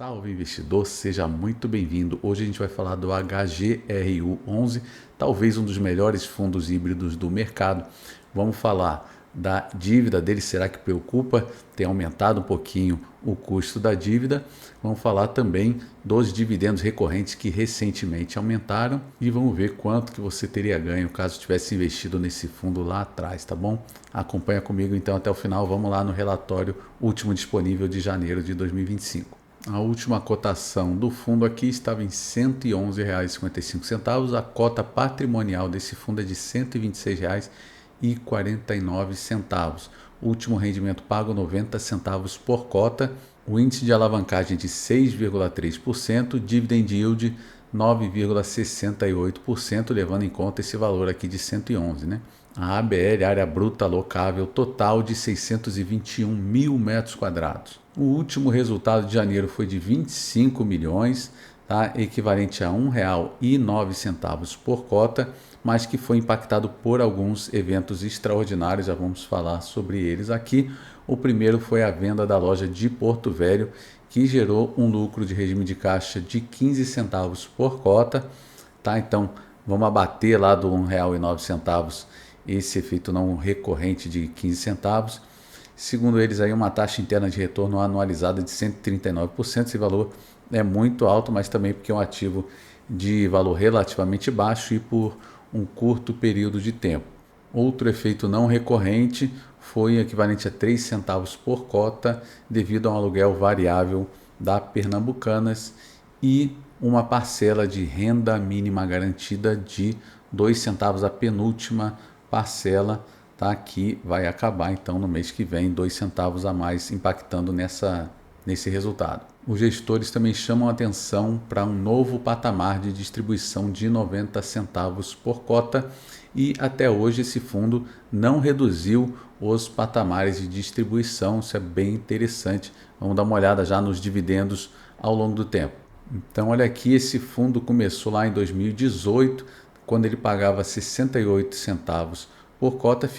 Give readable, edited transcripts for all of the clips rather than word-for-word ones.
Salve investidor, seja muito bem-vindo. Hoje a gente vai falar do HGRU11, talvez um dos melhores fundos híbridos do mercado. Vamos falar da dívida dele, será que preocupa? Tem aumentado um pouquinho o custo da dívida. Vamos falar também dos dividendos recorrentes que recentemente aumentaram e vamos ver quanto que você teria ganho caso tivesse investido nesse fundo lá atrás, tá bom? Acompanha comigo então até o final, vamos lá no relatório último disponível de janeiro de 2025. A última cotação do fundo aqui estava em R$ 111,55. A cota patrimonial desse fundo é de R$ 126,49. O último rendimento pago 90 centavos por cota. O índice de alavancagem de 6,3%, dividend yield 9,68%, levando em conta esse valor aqui de 111, né? A ABL, área bruta alocável, total de 621 mil metros quadrados. O último resultado de janeiro foi de 25 milhões, tá? Equivalente a R$ 1,09 por cota, mas que foi impactado por alguns eventos extraordinários, já vamos falar sobre eles aqui. O primeiro foi a venda da loja de Porto Velho, que gerou um lucro de regime de caixa de 15 centavos por cota, tá? Então, vamos abater lá do R$ 1,09 esse efeito não recorrente de 15 centavos. Segundo eles, aí uma taxa interna de retorno anualizada de 139%. Esse valor é muito alto, mas também porque é um ativo de valor relativamente baixo e por um curto período de tempo. Outro efeito não recorrente foi equivalente a 3 centavos por cota devido a um aluguel variável da Pernambucanas e uma parcela de renda mínima garantida de 2 centavos, a penúltima parcela, tá? Que vai acabar então no mês que vem, 2 centavos a mais impactando nesse resultado. Os gestores também chamam atenção para um novo patamar de distribuição de 90 centavos por cota e até hoje esse fundo não reduziu os patamares de distribuição, isso é bem interessante. Vamos dar uma olhada já nos dividendos ao longo do tempo. Então olha aqui, esse fundo começou lá em 2018, quando ele pagava 68 centavos por cota,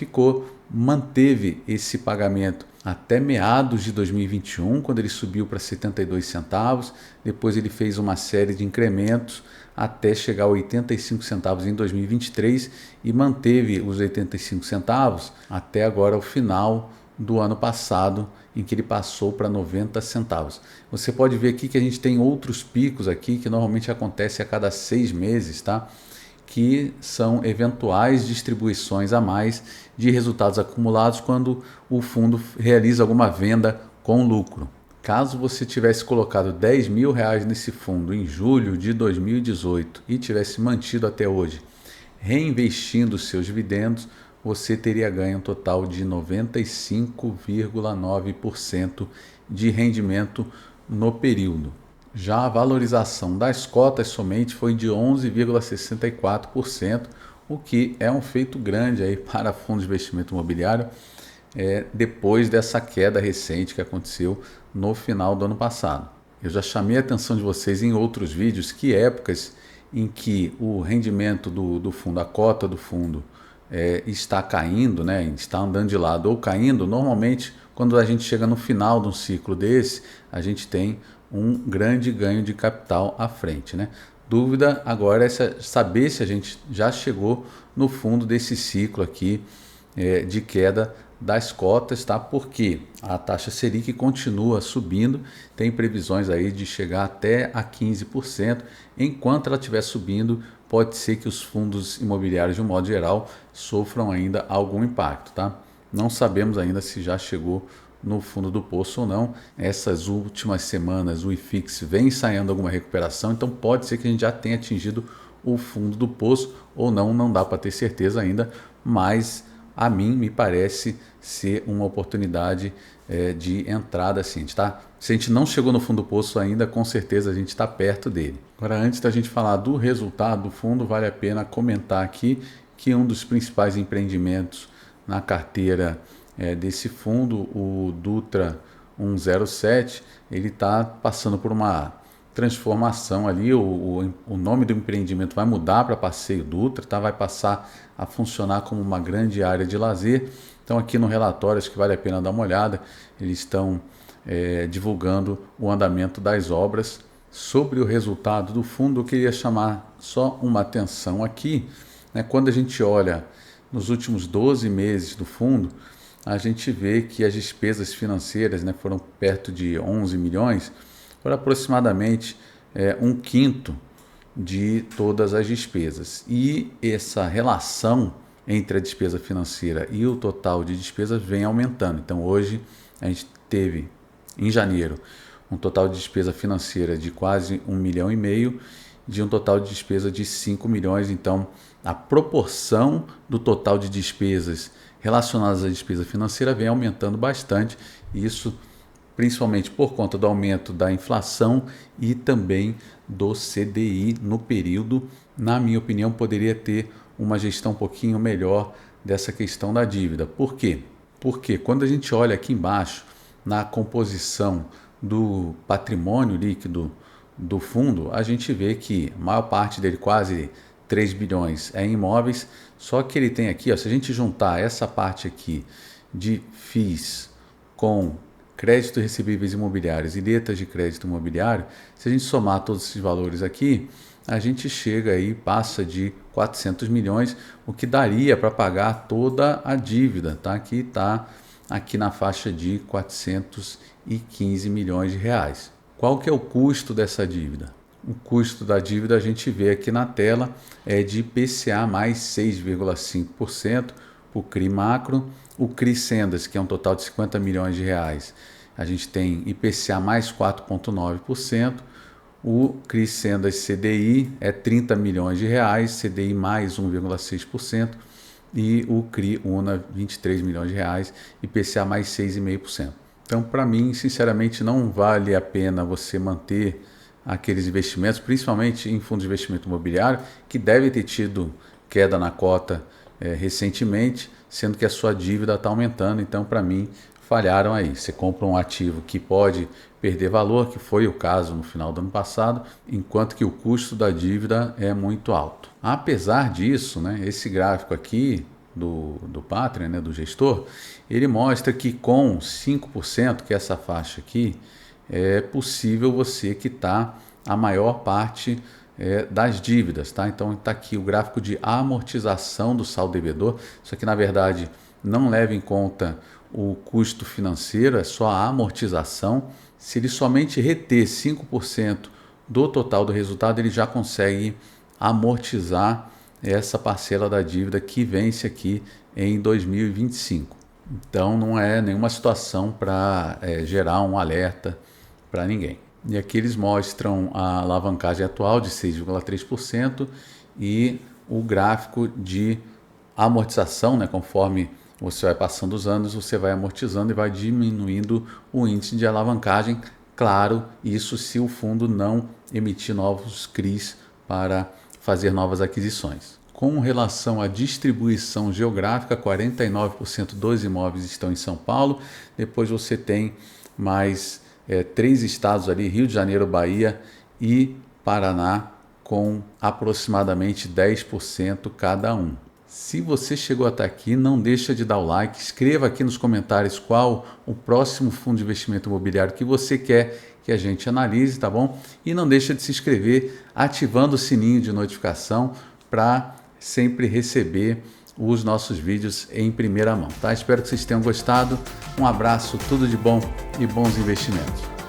manteve esse pagamento até meados de 2021, quando ele subiu para 72 centavos. Depois ele fez uma série de incrementos até chegar a 85 centavos em 2023 e manteve os 85 centavos até agora o final do ano passado, em que ele passou para 90 centavos. Você pode ver aqui que a gente tem outros picos aqui que normalmente acontecem a cada 6 meses, tá? Que são eventuais distribuições a mais de resultados acumulados quando o fundo realiza alguma venda com lucro. Caso você tivesse colocado R$ 10 mil nesse fundo em julho de 2018 e tivesse mantido até hoje, reinvestindo seus dividendos, você teria ganho um total de 95,9% de rendimento no período. Já a valorização das cotas somente foi de 11,64%, o que é um feito grande aí para fundos de investimento imobiliário, depois dessa queda recente que aconteceu no final do ano passado. Eu já chamei a atenção de vocês em outros vídeos que épocas em que o rendimento do fundo, a cota do fundo, está caindo, né, está andando de lado ou caindo, normalmente quando a gente chega no final de um ciclo desse, a gente tem um grande ganho de capital à frente, né? Dúvida agora é saber se a gente já chegou no fundo desse ciclo aqui de queda das cotas, tá? Porque a taxa Selic continua subindo, tem previsões aí de chegar até a 15%. Enquanto ela estiver subindo, pode ser que os fundos imobiliários, de um modo geral, sofram ainda algum impacto, tá? Não sabemos ainda se já chegou no fundo do poço ou não. Essas últimas semanas o IFIX vem ensaiando alguma recuperação, então pode ser que a gente já tenha atingido o fundo do poço ou não, não dá para ter certeza ainda, mas a mim me parece ser uma oportunidade de entrada assim, tá? Se a gente não chegou no fundo do poço ainda, com certeza a gente está perto dele. Agora, antes da gente falar do resultado do fundo, vale a pena comentar aqui que um dos principais empreendimentos na carteira desse fundo, o Dutra 107, ele está passando por uma transformação ali, o nome do empreendimento vai mudar para Passeio Dutra, tá? Vai passar a funcionar como uma grande área de lazer. Então aqui no relatório, acho que vale a pena dar uma olhada, eles estão divulgando o andamento das obras. Sobre o resultado do fundo, eu queria chamar só uma atenção aqui, né? Quando a gente olha nos últimos 12 meses do fundo, a gente vê que as despesas financeiras, né, foram perto de 11 milhões, por aproximadamente um quinto de todas as despesas. E essa relação entre a despesa financeira e o total de despesas vem aumentando. Então hoje a gente teve, em janeiro, um total de despesa financeira de quase 1,5 milhão, de um total de despesa de 5 milhões. Então, a proporção do total de despesas relacionadas à despesa financeira vem aumentando bastante. Isso principalmente por conta do aumento da inflação e também do CDI no período. Na minha opinião, poderia ter uma gestão um pouquinho melhor dessa questão da dívida. Por quê? Porque quando a gente olha aqui embaixo, na composição do patrimônio líquido do fundo, a gente vê que a maior parte dele, quase 3 bilhões, é em imóveis, só que ele tem aqui, ó, se a gente juntar essa parte aqui de FIIs com créditos recebíveis imobiliários e letras de crédito imobiliário, se a gente somar todos esses valores aqui, a gente chega aí, passa de 400 milhões, o que daria para pagar toda a dívida, tá? Que está aqui na faixa de 415 milhões de reais. Qual que é o custo dessa dívida? O custo da dívida a gente vê aqui na tela é de IPCA mais 6,5%, o CRI macro, o CRI Sendas, que é um total de 50 milhões de reais, a gente tem IPCA mais 4,9%, o CRI Sendas CDI é 30 milhões de reais, CDI mais 1,6%, e o CRI UNA 23 milhões de reais, IPCA mais 6,5%. Então, para mim, sinceramente, não vale a pena você manter aqueles investimentos, principalmente em fundos de investimento imobiliário, que devem ter tido queda na cota recentemente, sendo que a sua dívida está aumentando. Então, para mim, falharam aí. Você compra um ativo que pode perder valor, que foi o caso no final do ano passado, enquanto que o custo da dívida é muito alto. Apesar disso, né, esse gráfico aqui do Patria, né, do gestor, ele mostra que com 5%, que é essa faixa aqui, é possível você quitar a maior parte das dívidas, tá? Então está aqui o gráfico de amortização do saldo devedor. Isso aqui, na verdade, não leva em conta o custo financeiro, é só a amortização. Se ele somente reter 5% do total do resultado, ele já consegue amortizar essa parcela da dívida que vence aqui em 2025. Então não é nenhuma situação para gerar um alerta para ninguém. E aqui eles mostram a alavancagem atual de 6,3% e o gráfico de amortização, né, conforme você vai passando os anos, você vai amortizando e vai diminuindo o índice de alavancagem. Claro, isso se o fundo não emitir novos CRIs para fazer novas aquisições. Com relação à distribuição geográfica, 49% dos imóveis estão em São Paulo. Depois você tem mais 3 estados ali, Rio de Janeiro, Bahia e Paraná, com aproximadamente 10% cada um. Se você chegou até aqui, não deixa de dar o like, escreva aqui nos comentários qual o próximo fundo de investimento imobiliário que você quer que a gente analise, tá bom? E não deixa de se inscrever, ativando o sininho de notificação para sempre receber os nossos vídeos em primeira mão, tá? Espero que vocês tenham gostado. Um abraço, tudo de bom e bons investimentos.